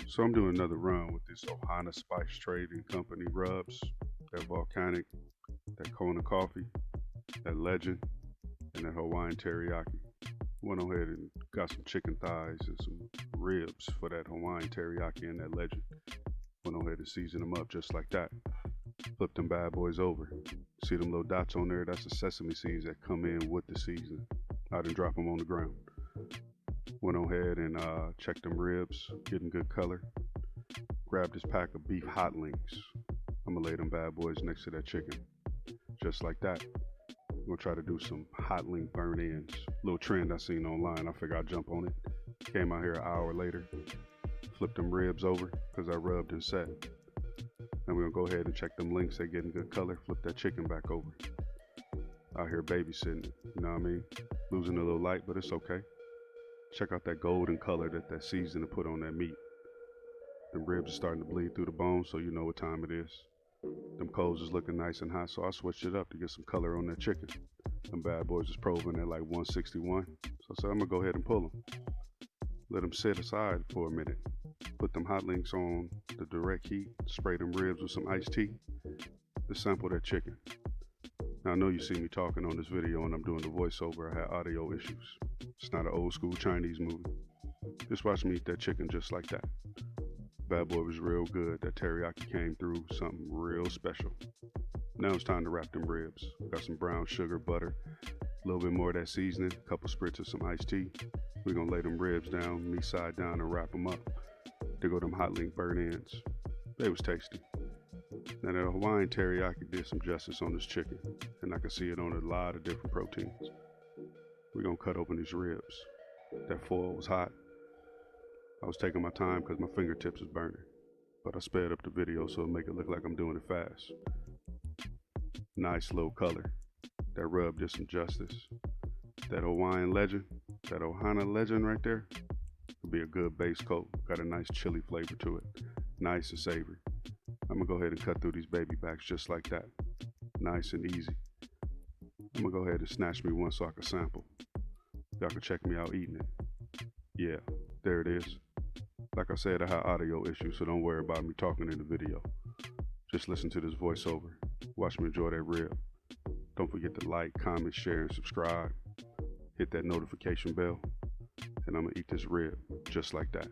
So I'm doing another run with this Ohana Spice Trading Company rubs, that volcanic, that Kona coffee, that legend, and that Hawaiian Teriyaki. Went on ahead and got some chicken thighs and some ribs for that Hawaiian Teriyaki and that legend. Went on ahead and seasoned them up just like that. Flip them bad boys over. See them little dots on there? That's the sesame seeds that come in with the seasoning. I didn't drop them on the ground. Went on ahead and checked them ribs, getting good color. Grabbed this pack of beef hot links. I'm gonna lay them bad boys next to that chicken, just like that. I'm gonna try to do some hot link burn ins. Little trend I seen online. I figured I'd jump on it. Came out here an hour later, flipped them ribs over because I rubbed and set. Then we're gonna go ahead and check them links. They getting good color. Flip that chicken back over. Out here babysitting it. You know what I mean? Losing a little light, but it's okay. Check out that golden color that seasoning put on that meat. The ribs are starting to bleed through the bone, so you know what time it is. Them coals is looking nice and hot, so I switched it up to get some color on that chicken. Them bad boys is probing at like 161, so I said I'm gonna go ahead and pull them. Let them sit aside for a minute. Put them hot links on the direct heat, spray them ribs with some iced tea, to sample that chicken. Now I know you see me talking on this video and I'm doing the voiceover. I had audio issues. It's not an old school Chinese movie. Just watch me eat that chicken just like that. Bad boy was real good. That teriyaki came through, something real special. Now it's time to wrap them ribs. Got some brown sugar, butter, a little bit more of that seasoning, a couple spritz of some iced tea. We're gonna lay them ribs down, meat side down, and wrap them up. There go them hot link burn ends. They was tasty. Now the Hawaiian teriyaki did some justice on this chicken, and I can see it on a lot of different proteins. We're gonna cut open these ribs. That foil was hot. I was taking my time because my fingertips was burning, but I sped up the video so it'll make it look like I'm doing it fast. Nice low color. That rub did some justice. That Hawaiian legend, that Ohana legend right there, will be a good base coat. Got a nice chili flavor to it. Nice and savory. I'm gonna go ahead and cut through these baby backs just like that. Nice and easy. I'm gonna go ahead and snatch me one so I can sample. Y'all can check me out eating it. Yeah, there it is. Like I said, I had audio issues, so don't worry about me talking in the video. Just listen to this voiceover. Watch me enjoy that rib. Don't forget to like, comment, share, and subscribe. Hit that notification bell. And I'm gonna eat this rib just like that.